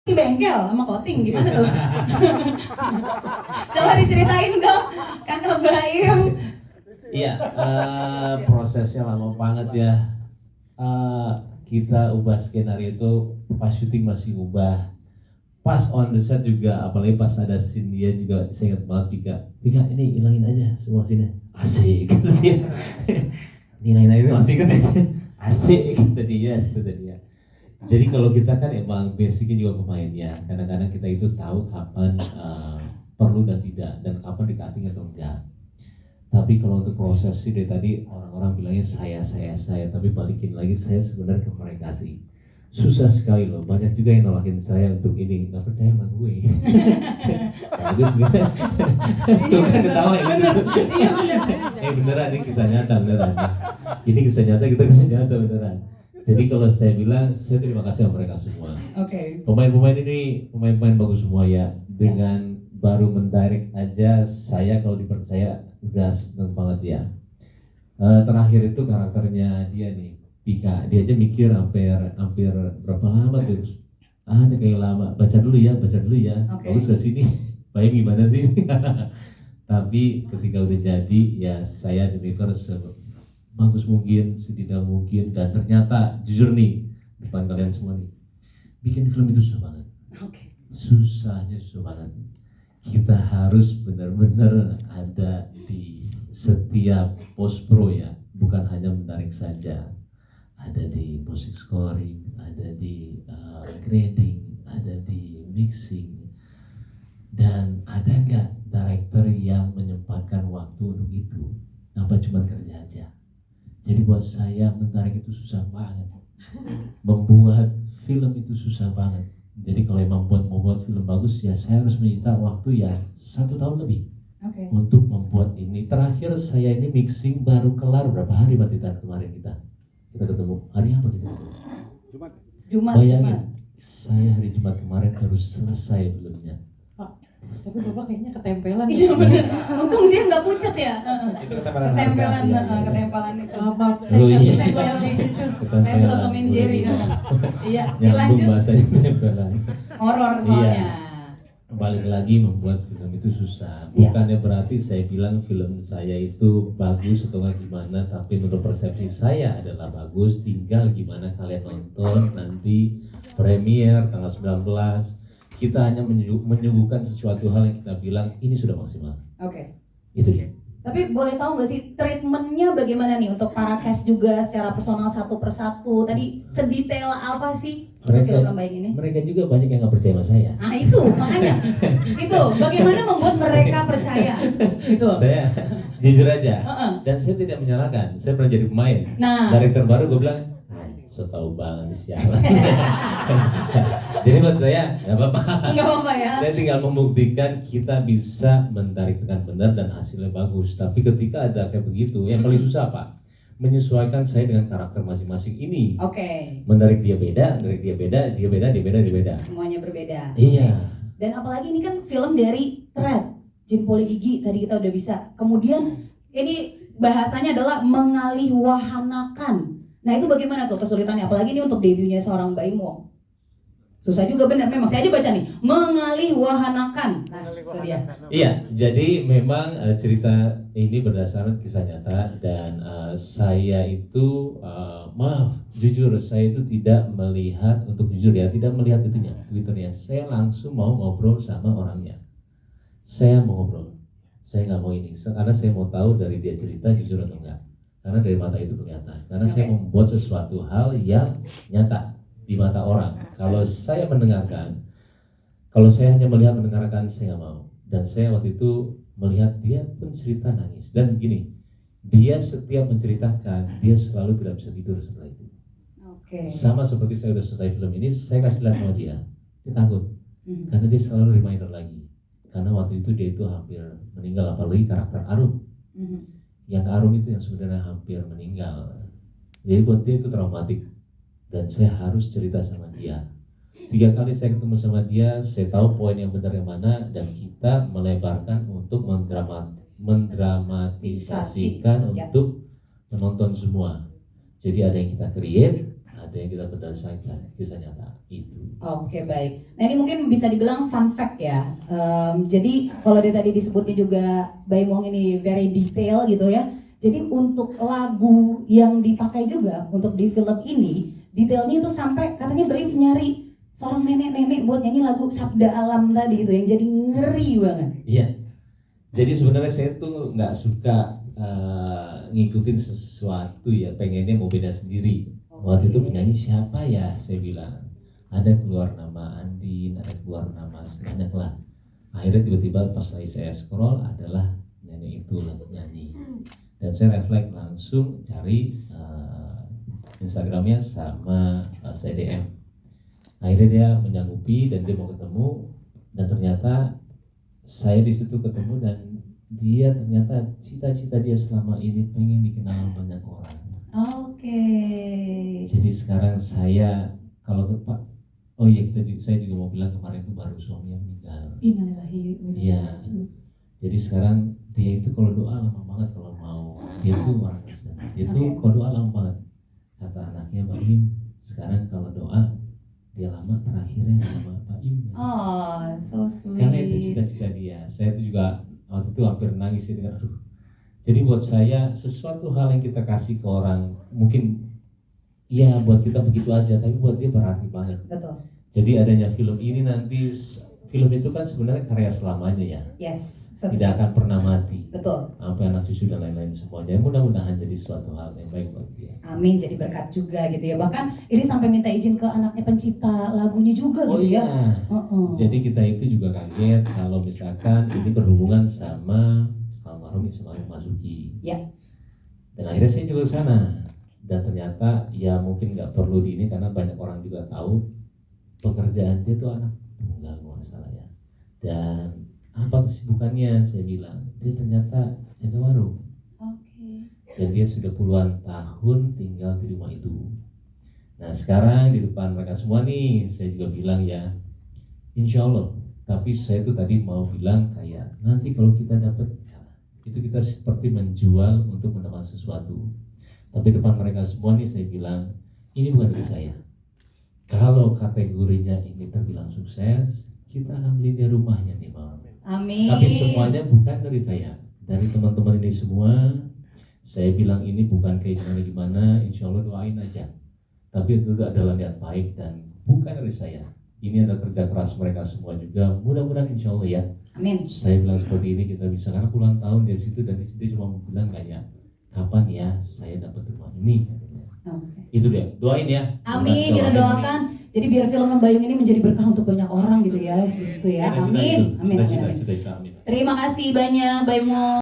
di bengkel sama Koting gimana tuh? Coba diceritain dong, Kakak Baim. Iya, prosesnya lama banget ya. Kita ubah skenario itu pas syuting masih ubah. Pas on the set juga, apalagi pas ada scene dia juga, saya ingat banget Pika ini hilangin aja semua scene-nya. Asik kata dia. Hilangin aja masih ingat ya. Asik kata dia. Jadi kalau kita kan emang basicnya juga pemain ya. Kadang-kadang kita itu tahu kapan perlu dan tidak, dan kapan di cutting atau enggak. Tapi kalau untuk proses sih dari tadi orang-orang bilangnya saya, tapi balikin lagi saya sebenarnya ke mereka sih. Susah sekali loh, banyak juga yang nolakin saya untuk ini, nggak percaya sama gue. Bagus gitu. Tuh kan ketawa ya gitu. Iya benar. Beneran ini kisah nyata beneran. Ini kisah nyata, kita kisah nyata beneran. Jadi kalau saya bilang, saya terima kasih sama mereka semua. Oke. Pemain-pemain ini pemain-pemain bagus semua ya. Dengan baru mendirect aja, saya kalau dipercaya udah seneng banget ya. Terakhir itu karakternya dia nih, Pika. Dia aja mikir hampir berapa lama tuh? Ini kayak lama. Baca dulu ya. Okay. Bagus ke sini. Baik gimana sih? Tapi ketika udah jadi ya saya deliver sebagus mungkin, sedetail mungkin, dan ternyata jujur nih depan kalian semua nih, bikin film itu susah banget. Oke. Susahnya susah banget. Kita harus benar-benar ada di setiap post pro ya, bukan hanya mendirect saja. Ada di music scoring, ada di grading, ada di mixing, dan ada nggak director yang menyempatkan waktu untuk itu? Apa cuma kerja aja? Jadi buat saya mendirect itu susah banget, membuat film itu susah banget. Jadi kalau emang mau buat film bagus ya saya harus menyita waktu ya 1 tahun lebih. Okay. Untuk membuat ini. Terakhir saya ini mixing baru kelar berapa hari Mbak Titan kemarin kita ketemu. Hari apa kita? Jumat. Bayangin, saya hari Jumat kemarin baru selesai filmnya. Pak, tapi Bapak kayaknya ketempelan. Iya benar. Untung dia nggak pucet ya. Itu ketempelan Ketempelan harga. ketempelan itu. Maaf, Oh, iya. Ketempelan itu. Kayak foto Tom and Jerry. Iya, Nyambung dilanjut. bahasanya ketempelan. Horor soalnya. Iya. Balik lagi membuat film itu susah. Iya. Bukannya berarti saya bilang film saya itu bagus atau nggak gimana, tapi menurut persepsi saya adalah bagus. Tinggal gimana kalian nonton nanti premier tanggal 19. Kita hanya menyuguhkan sesuatu hal yang kita bilang ini sudah maksimal. Oke. Itu dia. Tapi boleh tahu nggak sih treatmentnya bagaimana nih untuk para cast juga secara personal satu persatu? Tadi sedetail apa sih untuk film Lembayung ini? Mereka juga banyak yang nggak percaya sama saya. Nah itu makanya itu bagaimana membuat mereka percaya gitu. Saya jujur aja, dan saya tidak menyalahkan. Saya pernah jadi pemain. Nah. Director baru gue bilang, so tau banget sialan. Jadi buat saya nggak apa-apa. Nggak apa-apa ya. Saya tinggal membuktikan kita bisa mentarik dengan benar dan hasilnya bagus. Tapi ketika ada kayak begitu, yang paling susah apa? Menyesuaikan saya dengan karakter masing-masing ini. Oke. Mendarik dia beda, dia beda. Semuanya berbeda. Iya. Dan apalagi ini kan film dari Thread, Jin Poli Gigi tadi kita udah bisa. Kemudian ini bahasanya adalah mengalihwahanakan. Nah itu bagaimana tuh kesulitannya? Apalagi ini untuk debutnya seorang Baim Wong. Susah juga benar memang. Saya aja baca nih, mengalihwahanakan. Nah itu dia. Iya, jadi memang cerita ini berdasarkan kisah nyata dan saya itu maaf, jujur saya itu tidak melihat, untuk jujur ya, tidak melihat itunya, Twitternya. Saya langsung mau ngobrol sama orangnya. Saya mau ngobrol. Saya nggak mau ini, karena saya mau tahu dari dia cerita jujur atau enggak. Karena dari mata itu kelihatan. Karena saya membuat sesuatu hal yang nyata di mata orang. Kalau saya mendengarkan, kalau saya hanya melihat mendengarkan, saya nggak mau. Dan saya waktu itu melihat dia pun cerita nangis. Dan begini, dia setiap menceritakan, dia selalu tidak bisa tidur setelah itu. Oke. Sama seperti saya udah selesai film ini, saya kasih lihat sama dia takut. Karena dia selalu reminder lagi. Karena waktu itu dia itu hampir meninggal, apalagi karakter Arum. Yang Arum itu yang sebenarnya hampir meninggal. Jadi buat dia itu traumatik. Dan saya harus cerita sama dia. 3 kali saya ketemu sama dia, saya tahu poin yang benar yang mana, dan kita melebarkan untuk mendramatisasikan untuk menonton semua. Jadi ada yang kita create, ada yang kita berdasarkan kisah nyata itu. Oke, baik. Nah ini mungkin bisa dibilang fun fact ya. Jadi kalau dari tadi disebutnya juga Baim Wong ini very detail gitu ya. Jadi untuk lagu yang dipakai juga untuk di film ini, detailnya itu sampai katanya Baim nyari seorang nenek-nenek buat nyanyi lagu Sabda Alam tadi itu yang jadi ngeri banget. Iya. Jadi sebenarnya saya tuh nggak suka ngikutin sesuatu ya, pengennya mau beda sendiri. Waktu itu penyanyi siapa ya, saya bilang ada keluar nama Andin, ada keluar nama sebanyak lah. Akhirnya tiba-tiba pas saya scroll adalah nenek itu nyanyi, dan saya refleks langsung cari Instagramnya sama saya DM. Akhirnya dia menyanggupi dan dia mau ketemu, dan ternyata saya di situ ketemu, dan dia ternyata cita-cita dia selama ini pengen dikenal banyak orang. Oke. Jadi sekarang saya kalau ke Pak, oh iya saya juga mau bilang kemarin itu baru suaminya meninggal. Innalillahi wa inna ilaihi Iya. raji'un. Jadi sekarang dia itu kalau doa lama banget kalau mau. Dia tuh orang Kristen. Dia tuh Oke. kalau doa lama banget. Kata anaknya Baim, sekarang kalau doa dia lama terakhirnya sama Baim. Oh, so sweet. Karena itu cita-cita dia. Saya tuh juga waktu itu hampir nangis sih dengan aduh. Jadi buat saya sesuatu hal yang kita kasih ke orang mungkin ya buat kita begitu aja, tapi buat dia berarti banget. Betul. Jadi adanya film ini nanti, film itu kan sebenarnya karya selamanya ya, Yes. tidak akan pernah mati. Betul. Sampai anak cucu dan lain-lain semuanya. Mudah-mudahan jadi suatu hal yang baik buat dia. Amin, jadi berkat juga gitu ya. Bahkan ini sampai minta izin ke anaknya pencipta lagunya juga Oh gitu iya. ya. Jadi kita itu juga kaget kalau misalkan ini berhubungan sama almarhum Ismail Marzuki. Ya. Dan akhirnya saya juga ke sana. Dan ternyata ya mungkin nggak perlu di ini karena banyak orang juga tahu pekerjaan dia tuh anak tunggal kalau nggak salah ya. Dan apa kesibukannya, saya bilang dia ternyata jaga warung. Oke. Dan dia sudah puluhan tahun tinggal di rumah itu. Nah sekarang di depan mereka semua nih saya juga bilang ya, insya Allah. Tapi saya tuh tadi mau bilang kayak nanti kalau kita dapat itu kita seperti menjual untuk mendapatkan sesuatu. Tapi depan mereka semua nih saya bilang ini bukan dari saya. Kalau kategorinya ini terbilang sukses, kita akan beli dia rumahnya nih Mam. Amin. Tapi semuanya bukan dari saya, dari teman-teman ini semua. Saya bilang ini bukan kayak gimana, insya Allah doain aja. Tapi itu adalah niat baik dan bukan dari saya. Ini ada kerja keras mereka semua juga. Mudah-mudahan insya Allah ya. Amin. Saya bilang seperti ini kita bisa, karena puluhan tahun dia situ dan dia cuma bilang kayak kapan ya saya dapat rumah ini. Oke. Itu dia, doain ya. Amin, kita doakan. Jadi biar film Bayung ini menjadi berkah untuk banyak orang gitu ya di situ ya. Amin. Amin. Amin. Cita-cita, amin. Terima kasih banyak Bayung.